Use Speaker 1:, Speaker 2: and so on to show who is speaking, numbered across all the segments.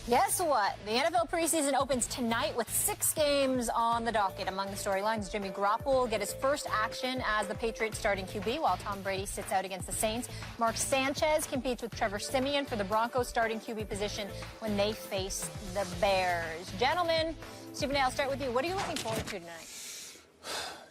Speaker 1: Guess what? The NFL preseason opens tonight with 6 games on the docket. Among the storylines, Jimmy Garoppolo will get his first action as the Patriots starting QB while Tom Brady sits out against the Saints. Mark Sanchez competes with Trevor Siemian for the Broncos starting QB position when they face the Bears. Gentlemen, Stephen A., I'll start with you. What are you looking forward to tonight?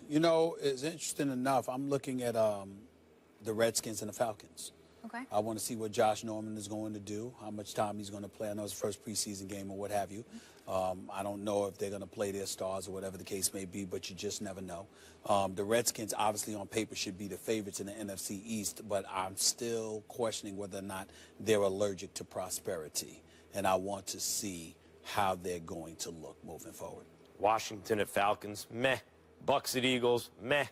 Speaker 2: You know, it's interesting enough. I'm looking at the Redskins and the Falcons.
Speaker 1: Okay.
Speaker 2: I want to see what Josh Norman is going to do, how much time he's going to play. I know it's the first preseason game or what have you. I don't know if they're going to play their stars or whatever the case may be, but you just never know. The Redskins, obviously, on paper, should be the favorites in the NFC East, but I'm still questioning whether or not they're allergic to prosperity. And I want to see how they're going to look moving forward.
Speaker 3: Washington at Falcons, meh. Bucks at Eagles, meh.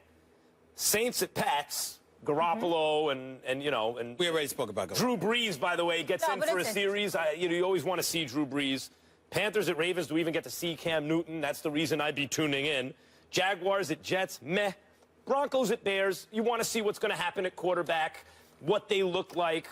Speaker 3: Saints at Pats. Garoppolo and you know, and
Speaker 2: we already spoke about
Speaker 3: Drew Brees, by the way, gets in for a series. You always want to see Drew Brees. Panthers at Ravens, do we even get to see Cam Newton? That's the reason I'd be tuning in. Jaguars at Jets, meh. Broncos at Bears, you want to see what's going to happen at quarterback, what they look like.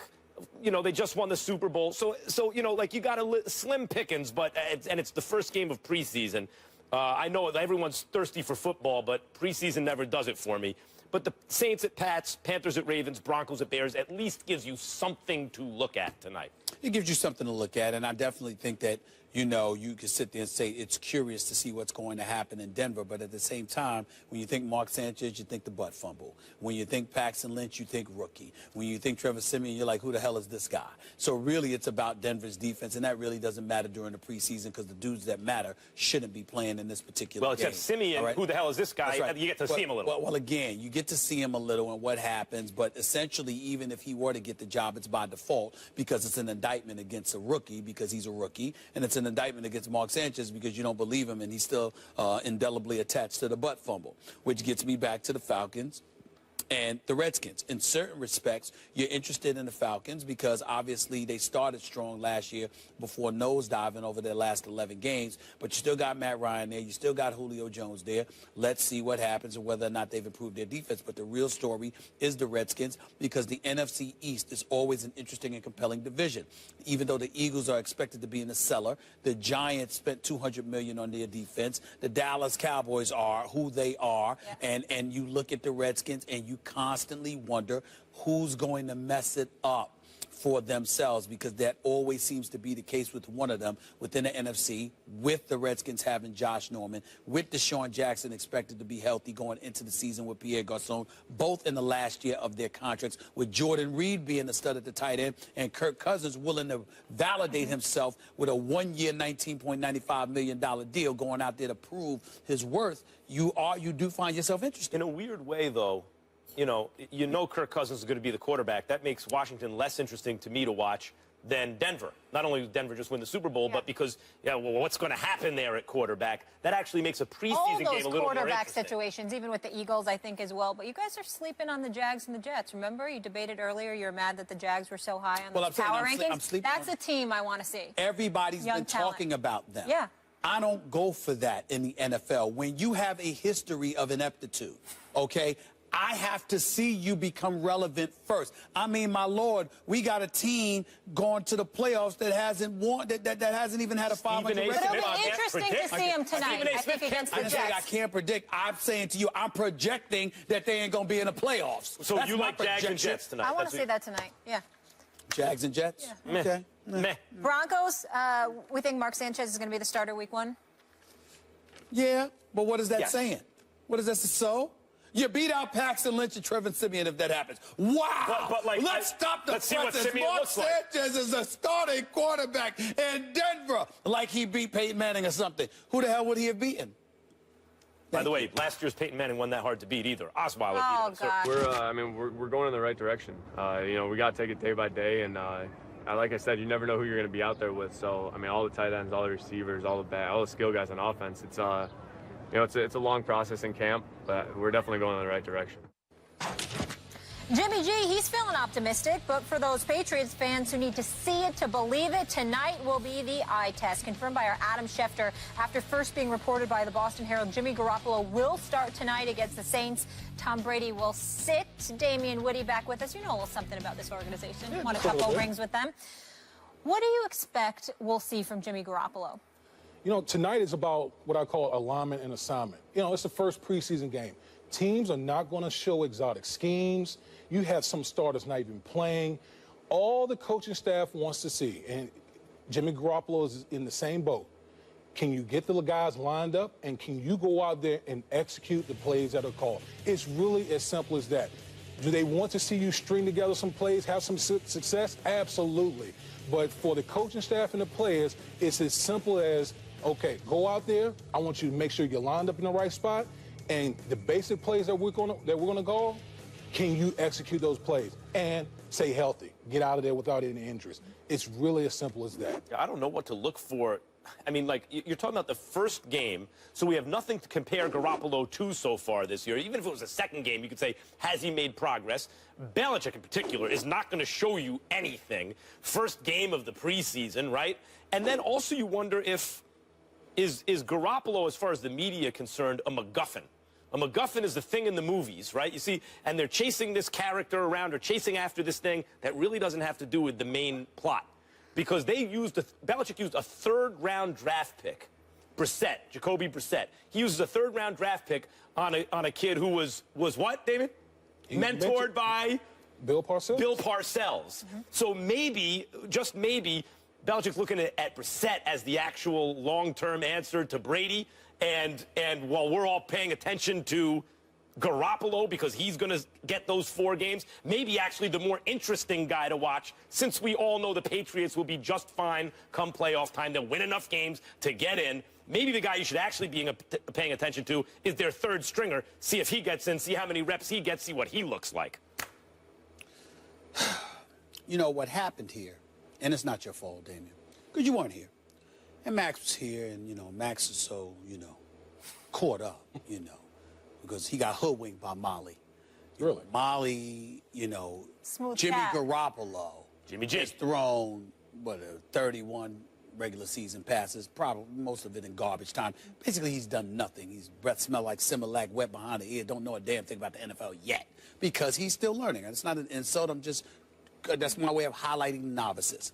Speaker 3: You know, they just won the Super Bowl. So you know, like, you got a slim pickings, but it's the first game of preseason. I know everyone's thirsty for football, but preseason never does it for me. But the Saints at Pats, Panthers at Ravens, Broncos at Bears at least gives you something to look at tonight.
Speaker 2: It gives you something to look at, and I definitely think that, you know, you can sit there and say it's curious to see what's going to happen in Denver, but at the same time, when you think Mark Sanchez, you think the butt fumble. When you think Paxton Lynch, you think rookie. When you think Trevor Siemian, you're like, who the hell is this guy? So really, it's about Denver's defense, and that really doesn't matter during the preseason because the dudes that matter shouldn't be playing in this particular game.
Speaker 3: Well, except Siemian,
Speaker 2: right?
Speaker 3: Who the hell is this guy?
Speaker 2: Right.
Speaker 3: You get to see him a little.
Speaker 2: Well, again, you get to see him a little and what happens, but essentially, even if he were to get the job, it's by default because it's an indictment against a rookie because he's a rookie, and it's an indictment against Mark Sanchez because you don't believe him and he's still indelibly attached to the butt fumble, which gets me back to the Falcons and the Redskins. In certain respects, you're interested in the Falcons because obviously they started strong last year before nosediving over their last 11 games, but you still got Matt Ryan there, you still got Julio Jones there. Let's see what happens and whether or not they've improved their defense. But the real story is the Redskins because the NFC East is always an interesting and compelling division. Even though the Eagles are expected to be in the cellar, the Giants spent $200 million on their defense. The Dallas Cowboys are who they are, and you look at the Redskins and you constantly wonder who's going to mess it up for themselves because that always seems to be the case with one of them within the NFC, with the Redskins having Josh Norman, with Deshaun Jackson expected to be healthy going into the season with Pierre Garçon, both in the last year of their contracts, with Jordan Reed being the stud at the tight end and Kirk Cousins willing to validate himself with a one-year $19.95 million deal going out there to prove his worth. You do find yourself interested.
Speaker 3: In a weird way, though, you know Kirk Cousins is going to be the quarterback. That makes Washington less interesting to me to watch than Denver. Not only did Denver just win the Super Bowl, but because, well, what's going to happen there at quarterback? That actually makes a preseason game a little more interesting. All those
Speaker 1: quarterback situations, even with the Eagles, I think, as well. But you guys are sleeping on the Jags and the Jets. Remember, you debated earlier, you're mad that the Jags were so high on the power rankings. That's a team I want to see.
Speaker 2: Everybody's been talking about them.
Speaker 1: Yeah.
Speaker 2: I don't go for that in the NFL. When you have a history of ineptitude, okay, I have to see you become relevant first. I mean, my Lord, we got a team going to the playoffs that hasn't won, that hasn't even had a 500 record.
Speaker 1: But it'll be interesting to see him tonight, I think, against the Jets.
Speaker 2: I can't predict. I'm saying to you, I'm projecting that they ain't going to be in the playoffs.
Speaker 3: So you like Jags and Jets tonight?
Speaker 1: I want to see that tonight, yeah.
Speaker 2: Jags and Jets?
Speaker 1: Yeah.
Speaker 2: Okay.
Speaker 3: Meh.
Speaker 1: Broncos, we think Mark Sanchez is going to be the starter week 1?
Speaker 2: Yeah, but what is that saying? What is that? So? You beat out Paxton Lynch and Trevor Siemian if that happens. Wow!
Speaker 3: But like,
Speaker 2: let's stop the
Speaker 3: let's see what Siemian
Speaker 2: Mark
Speaker 3: looks like.
Speaker 2: Sanchez is a starting quarterback in Denver, like he beat Peyton Manning or something. Who the hell would he have beaten?
Speaker 3: By the way, last year's Peyton Manning wasn't that hard to beat either. Osweiler beat him.
Speaker 4: So we're going in the right direction. You know, we got to take it day by day, and like I said, you never know who you're going to be out there with. So I mean, all the tight ends, all the receivers, all the skill guys on offense. It's you know, it's a long process in camp, but we're definitely going in the right direction.
Speaker 1: Jimmy G, he's feeling optimistic, but for those Patriots fans who need to see it to believe it, tonight will be the eye test, confirmed by our Adam Schefter. After first being reported by the Boston Herald, Jimmy Garoppolo will start tonight against the Saints. Tom Brady will sit. Damian Woody back with us. You know a little something about this organization. Won a couple rings with them. What do you expect we'll see from Jimmy Garoppolo?
Speaker 5: You know, tonight is about what I call alignment and assignment. You know, it's the first preseason game. Teams are not going to show exotic schemes. You have some starters not even playing. All the coaching staff wants to see, and Jimmy Garoppolo is in the same boat. Can you get the guys lined up, and can you go out there and execute the plays that are called? It's really as simple as that. Do they want to see you string together some plays, have some success? Absolutely. But for the coaching staff and the players, it's as simple as, okay, go out there. I want you to make sure you're lined up in the right spot, and the basic plays that we're gonna call, can you execute those plays and stay healthy? Get out of there without any injuries. It's really as simple as that.
Speaker 3: I don't know what to look for. I mean, like, you're talking about the first game, so we have nothing to compare Garoppolo to so far this year. Even if it was a second game, you could say, has he made progress? Belichick, in particular, is not going to show you anything. First game of the preseason, right? And then also you wonder if, is Garoppolo, as far as the media concerned, a MacGuffin? A MacGuffin is the thing in the movies, right? You see, and they're chasing this character around or chasing after this thing that really doesn't have to do with the main plot. Because Belichick used a third-round draft pick, Jacoby Brissett. He uses a third-round draft pick on a kid who was what, David? Mentored by
Speaker 5: Bill Parcells.
Speaker 3: Bill Parcells. Mm-hmm. So maybe, just maybe, Belichick's looking at Brissett as the actual long-term answer to Brady, and while we're all paying attention to Garoppolo because he's going to get those 4 games, maybe actually the more interesting guy to watch, since we all know the Patriots will be just fine come playoff time. They'll win enough games to get in. Maybe the guy you should actually be paying attention to is their third stringer. See if he gets in, see how many reps he gets, see what he looks like.
Speaker 2: You know what happened here, and it's not your fault, Damian, because you weren't here. And Max was here, and, you know, Max is so, you know, caught up, you know, because he got hoodwinked by Molly.
Speaker 5: Really?
Speaker 2: Molly, you know,
Speaker 1: Smooth
Speaker 2: Jimmy
Speaker 1: cat.
Speaker 2: Garoppolo
Speaker 3: Jimmy G.
Speaker 2: has thrown, 31 regular season passes, probably most of it in garbage time. Basically, he's done nothing. His breath smell like Similac, wet behind the ear, don't know a damn thing about the NFL yet because he's still learning. And it's not an insult. That's my way of highlighting novices.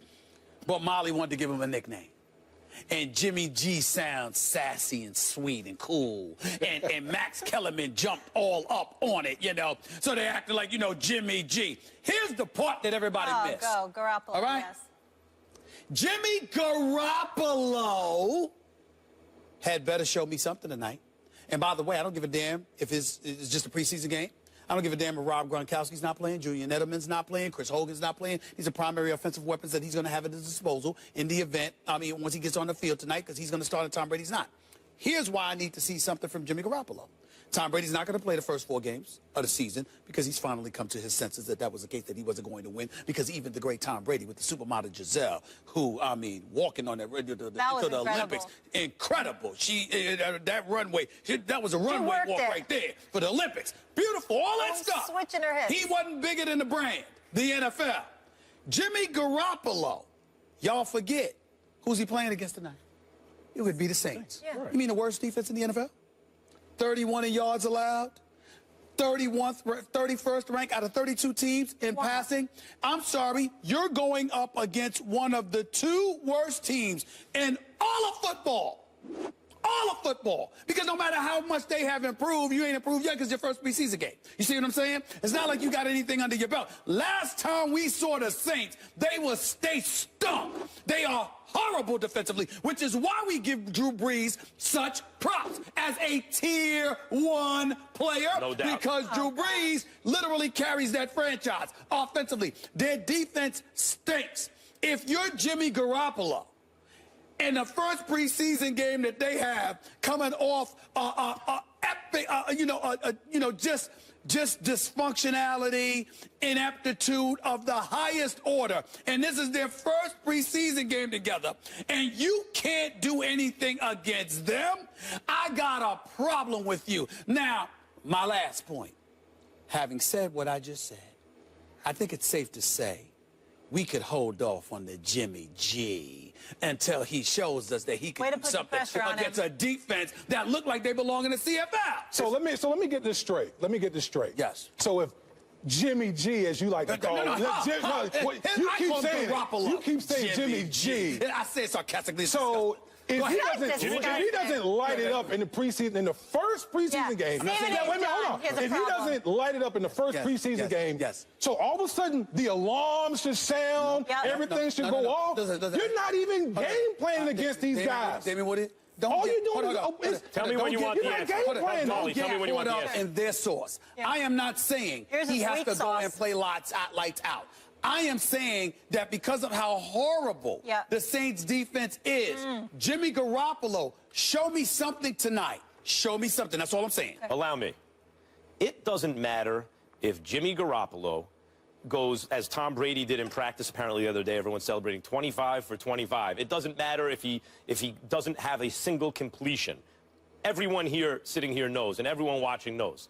Speaker 2: But Molly wanted to give him a nickname. And Jimmy G sounds sassy and sweet and cool. And Max Kellerman jumped all up on it, you know. So they acted like, you know, Jimmy G. Here's the part that everybody missed.
Speaker 1: Go, Garoppolo,
Speaker 2: all right?
Speaker 1: yes.
Speaker 2: Jimmy Garoppolo had better show me something tonight. And by the way, I don't give a damn if it's just a preseason game. I don't give a damn if Rob Gronkowski's not playing, Julian Edelman's not playing, Chris Hogan's not playing. These are primary offensive weapons that he's going to have at his disposal in the event, once he gets on the field tonight, because he's going to start and Tom Brady's not. Here's why I need to see something from Jimmy Garoppolo. Tom Brady's not going to play the first 4 games of the season because he's finally come to his senses that was the case, that he wasn't going to win, because even the great Tom Brady with the supermodel Giselle, who, walking on that to the Olympics, incredible. That runway, that was a runway walk right there for the Olympics. Beautiful, all that stuff.
Speaker 1: Switching her hips.
Speaker 2: He wasn't bigger than the brand, the NFL. Jimmy Garoppolo, y'all forget, who's he playing against tonight? It would be the Saints.
Speaker 1: Yeah.
Speaker 2: You mean the worst defense in the NFL? 31 in yards allowed, 31st rank out of 32 teams in passing. I'm sorry, you're going up against one of the 2 worst teams in all of football. All of football. Because no matter how much they have improved, you ain't improved yet because your first preseason game. You see what I'm saying? It's not like you got anything under your belt. Last time we saw the Saints, they stunk. They are horrible defensively, which is why we give Drew Brees such props as a tier 1 player.
Speaker 3: No doubt.
Speaker 2: Because Drew Brees literally carries that franchise offensively. Their defense stinks. If you're Jimmy Garoppolo, in the first preseason game that they have, coming off epic, just dysfunctionality, ineptitude of the highest order, and this is their first preseason game together, and you can't do anything against them, I got a problem with you. Now, my last point. Having said what I just said, I think it's safe to say we could hold off on the Jimmy G until he shows us that he can do something against a defense that look like they belong in the CFL.
Speaker 5: So let me get this straight. Yes. So if Jimmy G, as you like to call him. You keep saying Jimmy G.
Speaker 2: I say it sarcastically.
Speaker 5: So if he doesn't light it up in the preseason, in the first preseason game, if he doesn't light it up in the first preseason game, so all of a sudden the alarms should sound, everything should go off. You're not even game planning against these guys.
Speaker 2: Damien, what is?
Speaker 5: All you're doing is
Speaker 3: tell me when you want the answer. Tell me when you want the answer.
Speaker 2: And their source. I am not saying he has to go and play lights out. I am saying that because of how horrible the Saints defense is, Jimmy Garoppolo, show me something tonight. Show me something. That's all I'm saying.
Speaker 3: Allow me. It doesn't matter if Jimmy Garoppolo goes, as Tom Brady did in practice apparently the other day, everyone's celebrating 25 for 25. It doesn't matter if he doesn't have a single completion. Everyone here, sitting here knows, and everyone watching knows,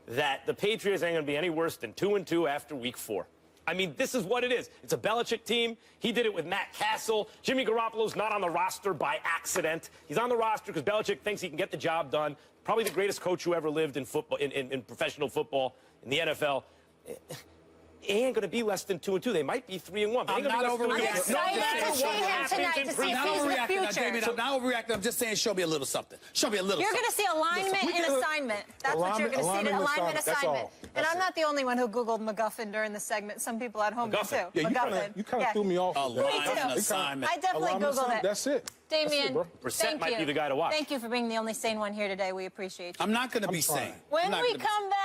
Speaker 3: that the Patriots ain't going to be any worse than 2-2 after week 4. I mean, this is what it is. It's a Belichick team. He did it with Matt Castle. Jimmy Garoppolo's not on the roster by accident. He's on the roster because Belichick thinks he can get the job done. Probably the greatest coach who ever lived in football, in professional football, in the NFL. It ain't going to be less than 2-2. They might be 3-1.
Speaker 2: I'm not overreacting.
Speaker 1: I'm excited to see him tonight to see if he's the future.
Speaker 2: I'm not overreacting. I'm just saying show me a little something. Show me a little
Speaker 1: You're
Speaker 2: something.
Speaker 1: going to see alignment and assignment. That's what you're going to see. Alignment, assignment. And I'm not the only one who Googled MacGuffin during the segment. Some people at home did too.
Speaker 5: Yeah, you kind of threw me off.
Speaker 2: Alignment, assignment.
Speaker 1: I definitely Googled it.
Speaker 5: That's it.
Speaker 1: Damien,
Speaker 3: Brissett might be the guy to watch.
Speaker 1: Thank you for being the only sane one here today. We appreciate you.
Speaker 2: I'm not going to be sane.
Speaker 1: When we come back.